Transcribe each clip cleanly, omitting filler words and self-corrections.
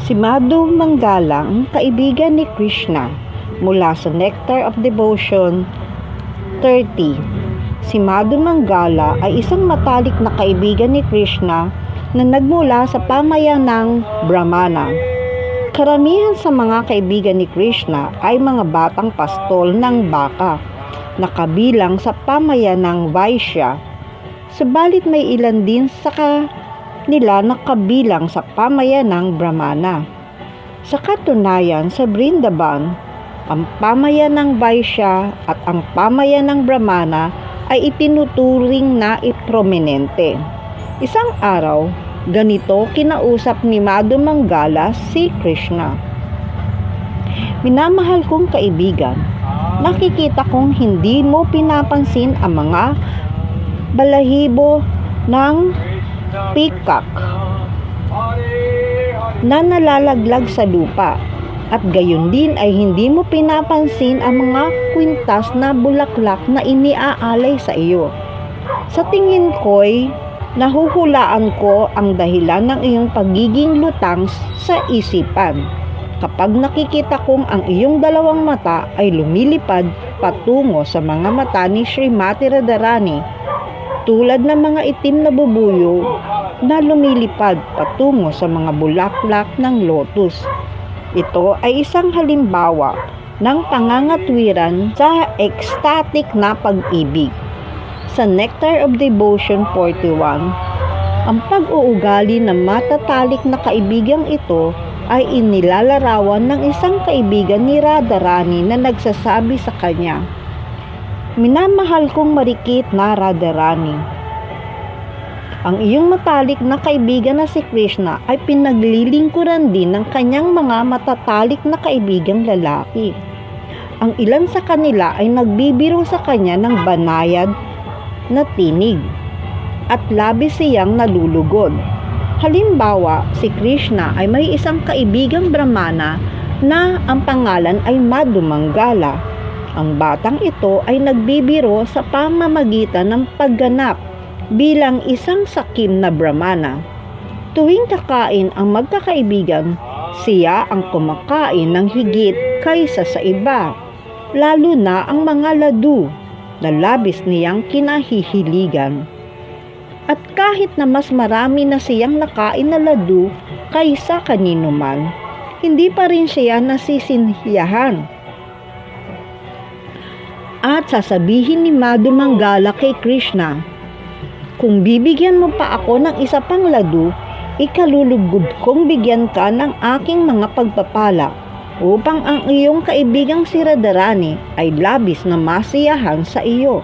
Si Madhu Mangala, ang kaibigan ni Krishna, mula sa Nectar of Devotion 30. Si Madhu Mangala ay isang matalik na kaibigan ni Krishna na nagmula sa pamayanang Brahmana. Karamihan sa mga kaibigan ni Krishna ay mga batang pastol ng baka na kabilang sa pamayanang Vaishya. Subalit may ilan din sa nila na kabilang sa pamayanang Brahmana. Sa katunayan, sa Vrindavan, ang pamayanang Vaishya at ang pamayanang Brahmana ay itinuturing na prominente. Isang araw, ganito kinausap ni Madhu Mangala si Krishna. Minamahal kong kaibigan, nakikita kong hindi mo pinapansin ang mga balahibo ng peacock na nalalaglag sa lupa, at gayon din ay hindi mo pinapansin ang mga kwintas na bulaklak na iniaalay sa iyo. Sa tingin ko'y nahuhulaan ko ang dahilan ng iyong pagiging lutang sa isipan kapag nakikita kong ang iyong dalawang mata ay lumilipad patungo sa mga mata ni Srimati Radharani, tulad ng mga itim na bubuyog na lumilipad patungo sa mga bulaklak ng lotus. Ito ay isang halimbawa ng pangangatwiran sa ecstatic na pag-ibig. Sa Nectar of Devotion 41, ang pag-uugali ng matatalik na kaibigang ito ay inilalarawan ng isang kaibigan ni Radharani na nagsasabi sa kanya, "Minamahal kong marikit na Radharani." Ang iyong matalik na kaibigan na si Krishna ay pinaglilingkuran din ng kanyang mga matatalik na kaibigang lalaki. Ang ilan sa kanila ay nagbibiro sa kanya ng banayad na tinig at labis siyang nalulugod. Halimbawa, si Krishna ay may isang kaibigang Brahmana na ang pangalan ay Madhu Mangala. Ang batang ito ay nagbibiro sa pamamagitan ng pagganap bilang isang sakim na Brahmana. Tuwing kakain ang magkakaibigan, siya ang kumakain ng higit kaysa sa iba, lalo na ang mga ladu na labis niyang kinahihiligan. At kahit na mas marami na siyang nakain na ladu kaysa kanino man, hindi pa rin siya nasisinhiyahan. At sasabihin ni Madhu Mangala kay Krishna, "Kung bibigyan mo pa ako ng isa pang ladu, ikalulugod kong bigyan ka ng aking mga pagpapala upang ang iyong kaibigang si Radharani ay labis na masiyahan sa iyo."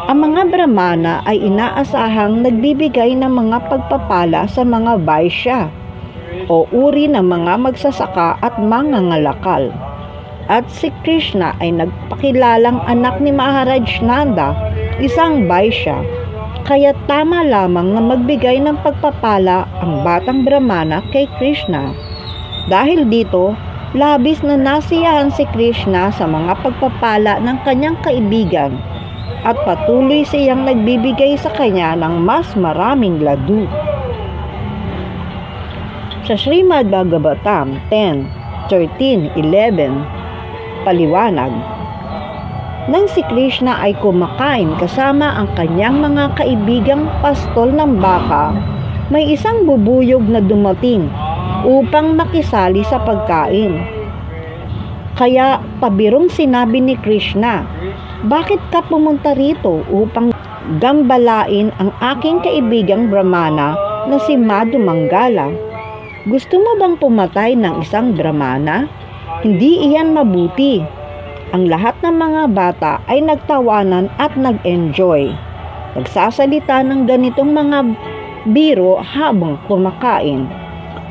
Ang mga Brahmana ay inaasahang nagbibigay ng mga pagpapala sa mga Vaishya o uri ng mga magsasaka at mangangalakal. At si Krishna ay nagpakilalang anak ni Maharaj Nanda, isang Vaishya. Kaya tama lamang na magbigay ng pagpapala ang batang Brahmana kay Krishna. Dahil dito, labis na nasiyahan si Krishna sa mga pagpapala ng kanyang kaibigan at patuloy siyang nagbibigay sa kanya ng mas maraming ladu. Sa Srimad Bhagavatam 10:13-11, paliwanag, nang si Krishna ay kumakain kasama ang kanyang mga kaibigang pastol ng baka, may isang bubuyog na dumating upang makisali sa pagkain. Kaya pabirong sinabi ni Krishna, "Bakit ka pumunta rito upang gambalain ang aking kaibigang Brahmana na si Madhu Mangala? Gusto mo bang pumatay ng isang Brahmana? Hindi iyan mabuti." Ang lahat ng mga bata ay nagtawanan at nag-enjoy. Nagsasalita ng ganitong mga biro habang kumakain.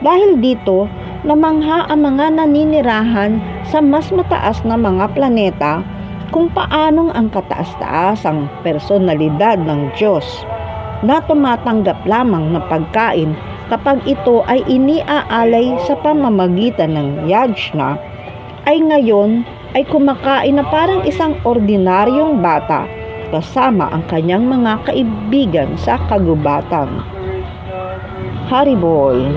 Dahil dito, namangha ang mga naninirahan sa mas mataas na mga planeta kung paanong ang kataas-taasang personalidad ng Diyos na tumatanggap lamang ng pagkain kapag ito ay iniaalay sa pamamagitan ng yajna, ay ngayon ay kumakain na parang isang ordinaryong bata kasama ang kanyang mga kaibigan sa kagubatan. Haribol.